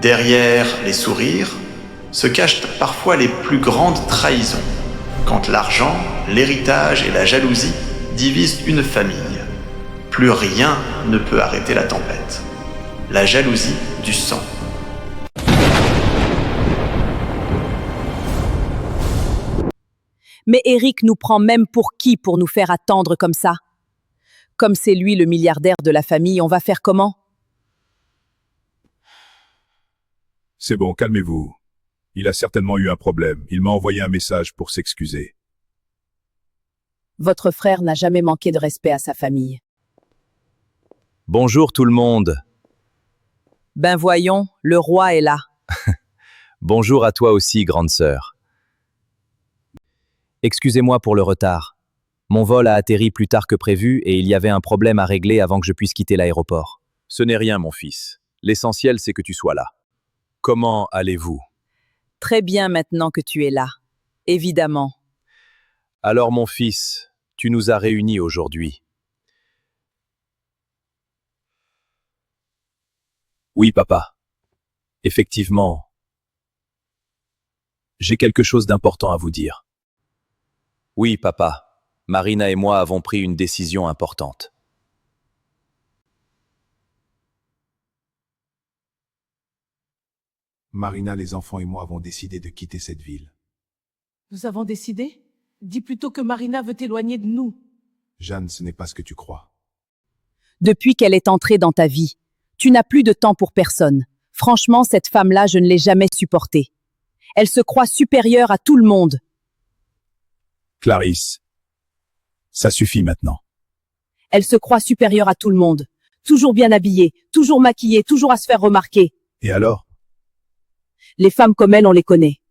Derrière les sourires se cachent parfois les plus grandes trahisons, quand l'argent, l'héritage et la jalousie divisent une famille. Plus rien ne peut arrêter la tempête. La jalousie du sang. Mais Eric nous prend même pour qui pour nous faire attendre comme ça? Comme c'est lui le milliardaire de la famille, on va faire comment? C'est bon, calmez-vous. Il a certainement eu un problème. Il m'a envoyé un message pour s'excuser. Votre frère n'a jamais manqué de respect à sa famille. Bonjour tout le monde. Ben voyons, le roi est là. Bonjour à toi aussi, grande sœur. Excusez-moi pour le retard. Mon vol a atterri plus tard que prévu et il y avait un problème à régler avant que je puisse quitter l'aéroport. Ce n'est rien, mon fils. L'essentiel, c'est que tu sois là. Comment allez-vous? Très bien maintenant que tu es là. Évidemment. Alors, mon fils, tu nous as réunis aujourd'hui. Oui, papa. Effectivement, j'ai quelque chose d'important à vous dire. Oui, papa. Marina et moi avons pris une décision importante. Marina, les enfants et moi avons décidé de quitter cette ville. Nous avons décidé? Dis plutôt que Marina veut t'éloigner de nous. Jeanne, ce n'est pas ce que tu crois. Depuis qu'elle est entrée dans ta vie, tu n'as plus de temps pour personne. Franchement, cette femme-là, je ne l'ai jamais supportée. Elle se croit supérieure à tout le monde. Clarisse, ça suffit maintenant. Elle se croit supérieure à tout le monde. Toujours bien habillée, toujours maquillée, toujours à se faire remarquer. Et alors? Les femmes comme elle, on les connaît.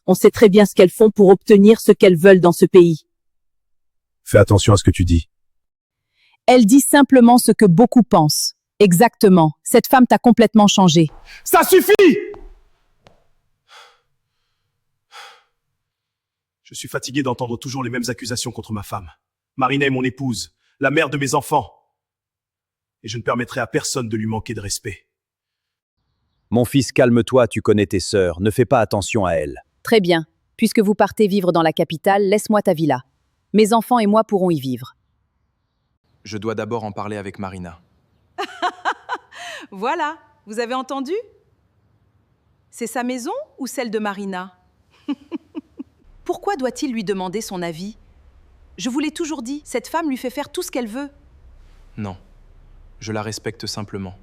On sait très bien ce qu'elles font pour obtenir ce qu'elles veulent dans ce pays. Fais attention à ce que tu dis. Elle dit simplement ce que beaucoup pensent. Exactement. Cette femme t'a complètement changé. Ça suffit! Je suis fatigué d'entendre toujours les mêmes accusations contre ma femme. Marina est mon épouse, la mère de mes enfants. Et je ne permettrai à personne de lui manquer de respect. Mon fils, calme-toi, tu connais tes sœurs, ne fais pas attention à elles. Très bien. Puisque vous partez vivre dans la capitale, laisse-moi ta villa. Mes enfants et moi pourrons y vivre. Je dois d'abord en parler avec Marina. Voilà, vous avez entendu? C'est sa maison ou celle de Marina? Pourquoi doit-il lui demander son avis? Je vous l'ai toujours dit, cette femme lui fait faire tout ce qu'elle veut. Non, je la respecte simplement.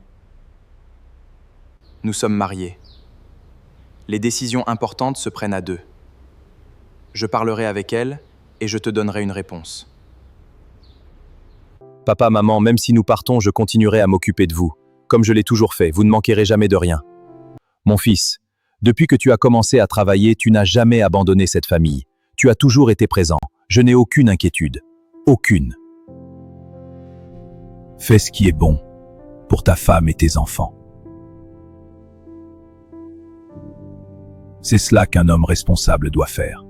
Nous sommes mariés. Les décisions importantes se prennent à deux. Je parlerai avec elle et je te donnerai une réponse. Papa, maman, même si nous partons, je continuerai à m'occuper de vous. Comme je l'ai toujours fait, vous ne manquerez jamais de rien. Mon fils, depuis que tu as commencé à travailler, tu n'as jamais abandonné cette famille. Tu as toujours été présent. Je n'ai aucune inquiétude. Aucune. Fais ce qui est bon pour ta femme et tes enfants. C'est cela qu'un homme responsable doit faire.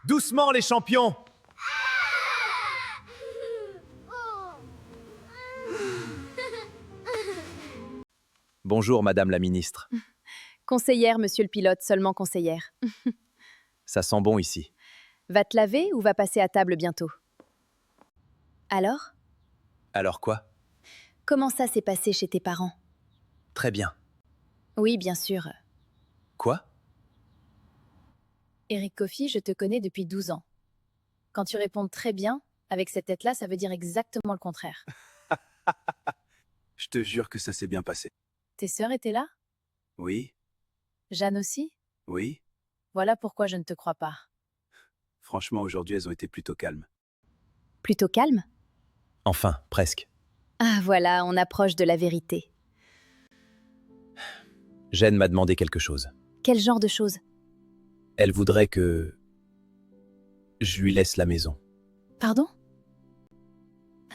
Doucement les champions! Bonjour, Madame la Ministre. Conseillère, monsieur le pilote, seulement conseillère. Ça sent bon ici. Va te laver ou va passer à table bientôt? Alors? Alors quoi? Comment ça s'est passé chez tes parents? Très bien. Oui, bien sûr. Quoi? Eric Coffey, je te connais depuis 12 ans. Quand tu réponds très bien, avec cette tête-là, ça veut dire exactement le contraire. Je te jure que ça s'est bien passé. Tes sœurs étaient là? Oui, Jeanne aussi? oui. Voilà pourquoi je ne te crois pas. Franchement, aujourd'hui, elles ont été plutôt calmes. Plutôt calme? Enfin, presque. Ah voilà, on approche de la vérité. Jeanne m'a demandé quelque chose. Quel genre de choses? Elle voudrait que je lui laisse la maison. Pardon?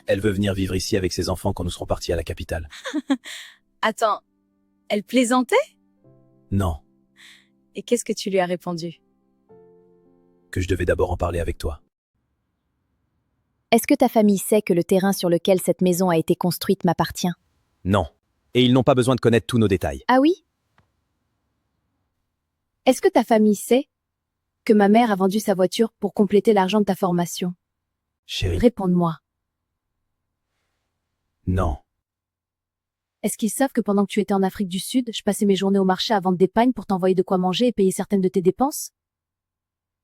Elle veut venir vivre ici avec ses enfants quand nous serons partis à la capitale. Attends, elle plaisantait? Non, Et qu'est-ce que tu lui as répondu? que je devais d'abord en parler avec toi. Est-ce que ta famille sait que le terrain sur lequel cette maison a été construite m'appartient? Non. Et ils n'ont pas besoin de connaître tous nos détails. Ah oui? Est-ce que ta famille sait que ma mère a vendu sa voiture pour compléter l'argent de ta formation? Chérie. Réponds-moi. Non. Est-ce qu'ils savent que pendant que tu étais en Afrique du Sud, je passais mes journées au marché à vendre des pagnes pour t'envoyer de quoi manger et payer certaines de tes dépenses?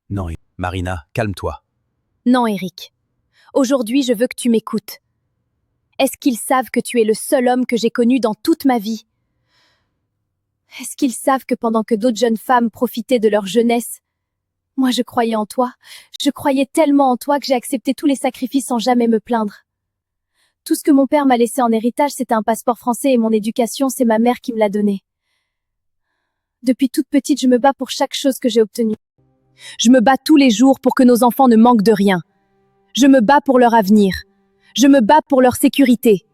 Non. Marina, calme-toi. Non, Eric. Aujourd'hui, je veux que tu m'écoutes. Est-ce qu'ils savent que tu es le seul homme que j'ai connu dans toute ma vie? Est-ce qu'ils savent que pendant que d'autres jeunes femmes profitaient de leur jeunesse, moi je croyais en toi. Je croyais tellement en toi que j'ai accepté tous les sacrifices sans jamais me plaindre. Tout ce que mon père m'a laissé en héritage, c'était un passeport français et mon éducation, c'est ma mère qui me l'a donné. Depuis toute petite, je me bats pour chaque chose que j'ai obtenue. Je me bats tous les jours pour que nos enfants ne manquent de rien. Je me bats pour leur avenir. Je me bats pour leur sécurité.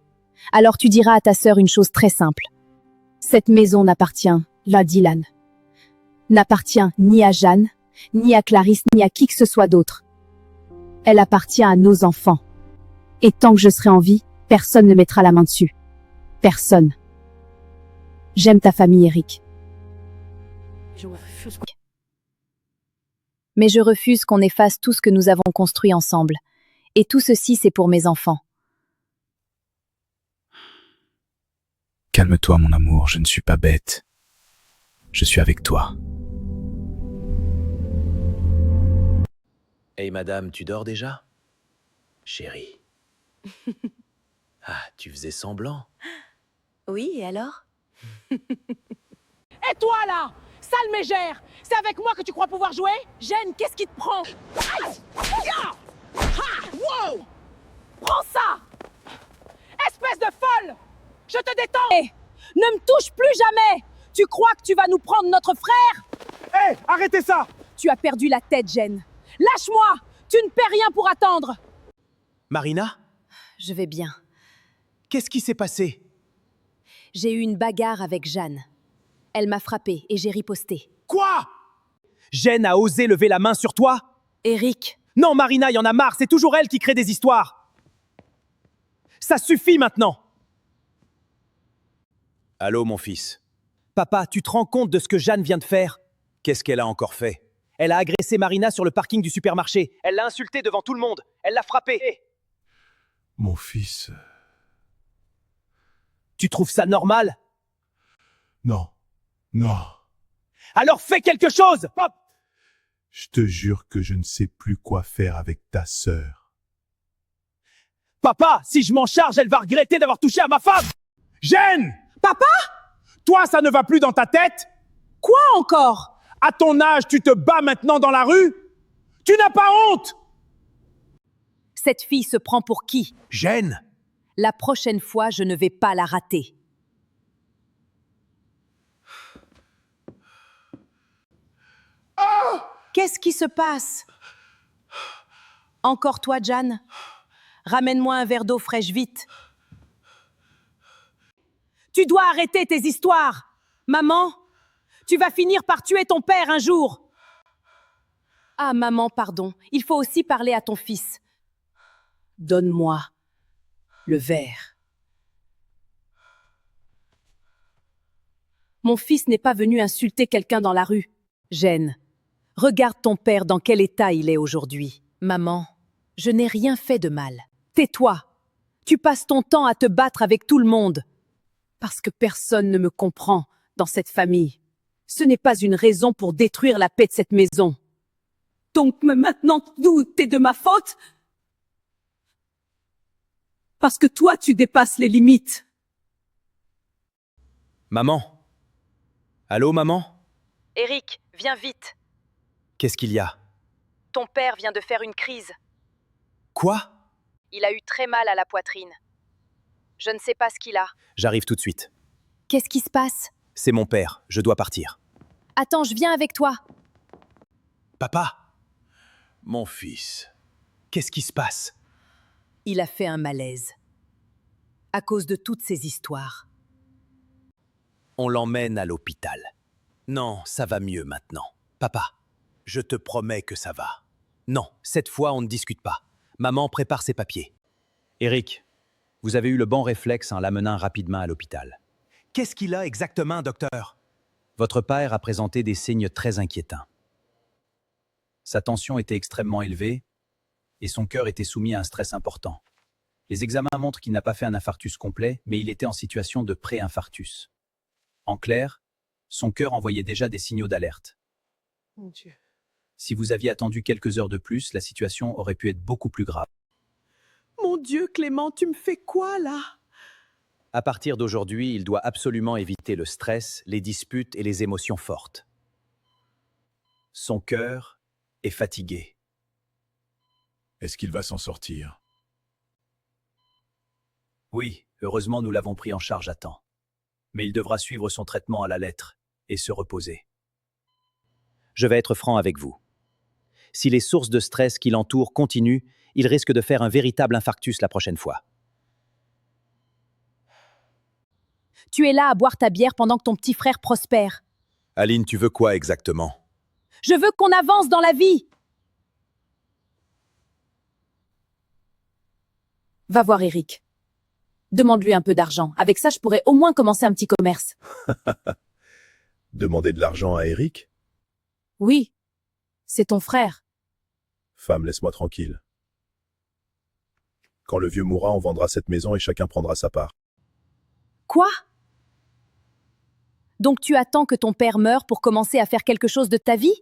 Alors tu diras à ta sœur une chose très simple. Cette maison n'appartient, là Dylan, n'appartient ni à Jeanne, ni à Clarisse, ni à qui que ce soit d'autre. Elle appartient à nos enfants. Et tant que je serai en vie, personne ne mettra la main dessus. Personne. J'aime ta famille, Eric. Mais je refuse qu'on efface tout ce que nous avons construit ensemble. Et tout ceci, c'est pour mes enfants. Calme-toi, mon amour, je ne suis pas bête. Je suis avec toi. Hey madame, tu dors déjà? Chérie. Ah, tu faisais semblant. Oui, et alors? Et toi là, sale mégère, c'est avec moi que tu crois pouvoir jouer? Gêne, qu'est-ce qui te prend? Aïe! Ya! Ha! Wow! Prends ça! Espèce de folle! Je te détends! Hé! Ne me touche plus jamais! Tu crois que tu vas nous prendre notre frère? Hé, arrêtez ça! Tu as perdu la tête, Jen. Lâche-moi! Tu ne paies rien pour attendre! Marina? Je vais bien. Qu'est-ce qui s'est passé? J'ai eu une bagarre avec Jeanne. Elle m'a frappée et j'ai riposté. Quoi? Jen a osé lever la main sur toi? Eric, Non, Marina, y en a marre, c'est toujours elle qui crée des histoires. Ça suffit maintenant. Allô, mon fils. Papa, tu te rends compte de ce que Jeanne vient de faire? Qu'est-ce qu'elle a encore fait? Elle a agressé Marina sur le parking du supermarché. Elle l'a insultée devant tout le monde. Elle l'a frappée. Mon fils... Tu trouves ça normal? Non. Non. Alors fais quelque chose! Hop! Je te jure que je ne sais plus quoi faire avec ta sœur. Papa, si je m'en charge, elle va regretter d'avoir touché à ma femme! Gêne! Papa? Toi, ça ne va plus dans ta tête? Quoi encore? À ton âge, tu te bats maintenant dans la rue? Tu n'as pas honte? Cette fille se prend pour qui? Jen! La prochaine fois, je ne vais pas la rater. Qu'est-ce qui se passe? Encore toi, Jeanne? Ramène-moi un verre d'eau fraîche vite. Tu dois arrêter tes histoires. Maman, tu vas finir par tuer ton père un jour. Ah, maman, pardon. Il faut aussi parler à ton fils. Donne-moi le verre. Mon fils n'est pas venu insulter quelqu'un dans la rue. Gêne. Regarde ton père dans quel état il est aujourd'hui. Maman, je n'ai rien fait de mal. Tais-toi. Tu passes ton temps à te battre avec tout le monde. Parce que personne ne me comprend dans cette famille. Ce n'est pas une raison pour détruire la paix de cette maison. Donc maintenant, tout est de ma faute? Parce que toi, tu dépasses les limites. Maman? Allô, maman? Eric, viens vite. Qu'est-ce qu'il y a? Ton père vient de faire une crise. Quoi? Il a eu très mal à la poitrine. Je ne sais pas ce qu'il a. J'arrive tout de suite. Qu'est-ce qui se passe? C'est mon père, je dois partir. Attends, je viens avec toi. Papa? Mon fils. Qu'est-ce qui se passe? Il a fait un malaise. À cause de toutes ces histoires. On l'emmène à l'hôpital. Non, ça va mieux maintenant. Papa, je te promets que ça va. Non, cette fois, on ne discute pas. Maman prépare ses papiers. Eric, vous avez eu le bon réflexe en l'amenant rapidement à l'hôpital. Qu'est-ce qu'il a exactement, docteur? Votre père a présenté des signes très inquiétants. Sa tension était extrêmement élevée et son cœur était soumis à un stress important. Les examens montrent qu'il n'a pas fait un infarctus complet, mais il était en situation de pré-infarctus. En clair, son cœur envoyait déjà des signaux d'alerte. Mon Dieu. Si vous aviez attendu quelques heures de plus, la situation aurait pu être beaucoup plus grave. Mon Dieu, Clément, tu me fais quoi, là? À partir d'aujourd'hui, il doit absolument éviter le stress, les disputes et les émotions fortes. Son cœur est fatigué. Est-ce qu'il va s'en sortir? Oui, heureusement nous l'avons pris en charge à temps. Mais il devra suivre son traitement à la lettre et se reposer. Je vais être franc avec vous. Si les sources de stress qui l'entourent continuent, il risque de faire un véritable infarctus la prochaine fois. Tu es là à boire ta bière pendant que ton petit frère prospère. Aline, tu veux quoi exactement? Je veux qu'on avance dans la vie. Va voir Eric. Demande-lui un peu d'argent. Avec ça, je pourrais au moins commencer un petit commerce. Demander de l'argent à Eric? Oui, c'est ton frère. Femme, laisse-moi tranquille. Quand le vieux mourra, on vendra cette maison et chacun prendra sa part. Quoi? Donc tu attends que ton père meure pour commencer à faire quelque chose de ta vie?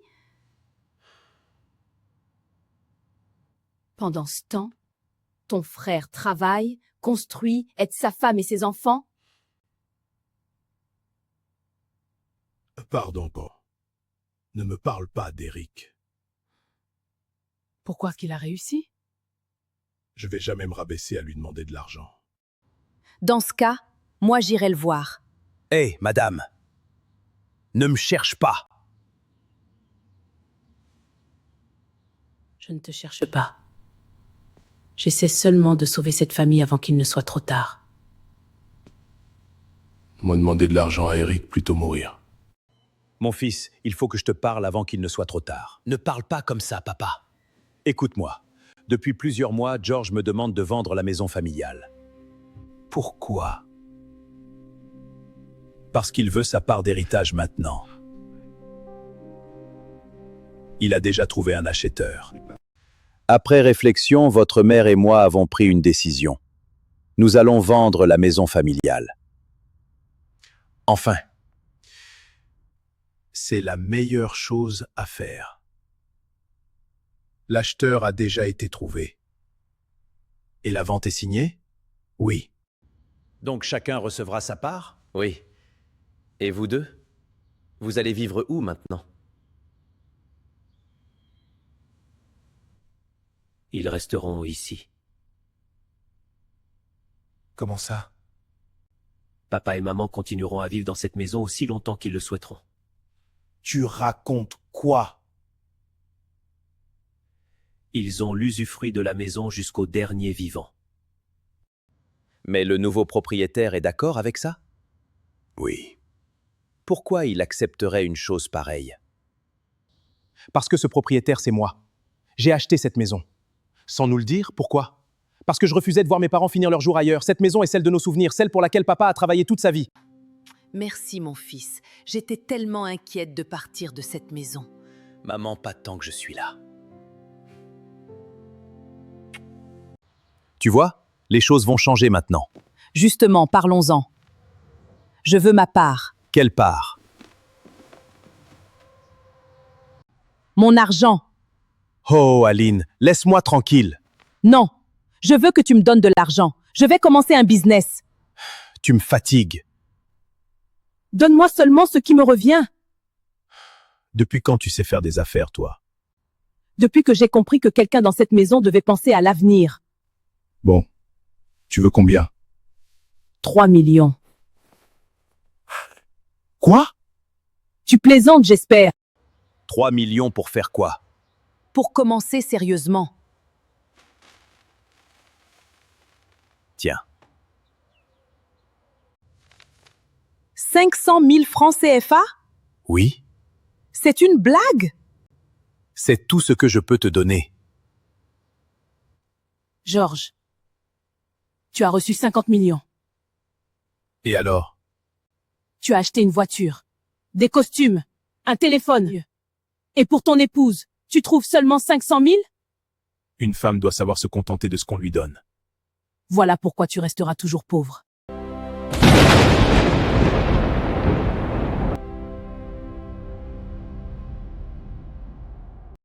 Pendant ce temps, ton frère travaille, construit, aide sa femme et ses enfants? Pardon, Paul. Ne me parle pas d'Eric. Pourquoi qu'il a réussi? Je vais jamais me rabaisser à lui demander de l'argent. Dans ce cas, moi j'irai le voir. Hé, madame! Ne me cherche pas! Je ne te cherche pas. J'essaie seulement de sauver cette famille avant qu'il ne soit trop tard. Moi demander de l'argent à Eric, plutôt mourir. Mon fils, il faut que je te parle avant qu'il ne soit trop tard. Ne parle pas comme ça, papa. Écoute-moi. Depuis plusieurs mois, George me demande de vendre la maison familiale. Pourquoi? Parce qu'il veut sa part d'héritage maintenant. Il a déjà trouvé un acheteur. Après réflexion, votre mère et moi avons pris une décision. Nous allons vendre la maison familiale. Enfin, c'est la meilleure chose à faire. L'acheteur a déjà été trouvé. Et la vente est signée? Oui. Donc chacun recevra sa part? Oui. Et vous deux? Vous allez vivre où maintenant? Ils resteront ici. Comment ça? Papa et maman continueront à vivre dans cette maison aussi longtemps qu'ils le souhaiteront. Tu racontes quoi? Ils ont l'usufruit de la maison jusqu'au dernier vivant. Mais le nouveau propriétaire est d'accord avec ça? Oui. Pourquoi il accepterait une chose pareille? Parce que ce propriétaire, c'est moi. J'ai acheté cette maison. Sans nous le dire, pourquoi? Parce que je refusais de voir mes parents finir leur jour ailleurs. Cette maison est celle de nos souvenirs, celle pour laquelle papa a travaillé toute sa vie. Merci, mon fils. J'étais tellement inquiète de partir de cette maison. Maman, pas tant que je suis là. Tu vois, les choses vont changer maintenant. Justement, parlons-en. Je veux ma part. Quelle part? Mon argent. Oh, Aline, laisse-moi tranquille. Non, je veux que tu me donnes de l'argent. Je vais commencer un business. Tu me fatigues. Donne-moi seulement ce qui me revient. Depuis quand tu sais faire des affaires, toi? Depuis que j'ai compris que quelqu'un dans cette maison devait penser à l'avenir. Bon, tu veux combien? 3 millions. Quoi? Tu plaisantes, j'espère. 3 millions pour faire quoi? Pour commencer sérieusement. Tiens. 500 000 francs CFA? Oui, C'est une blague? c'est tout ce que je peux te donner. Georges, tu as reçu 50 millions. Et alors? Tu as acheté une voiture, des costumes, un téléphone. Et pour ton épouse, tu trouves seulement 500 000? Une femme doit savoir se contenter de ce qu'on lui donne. Voilà pourquoi tu resteras toujours pauvre.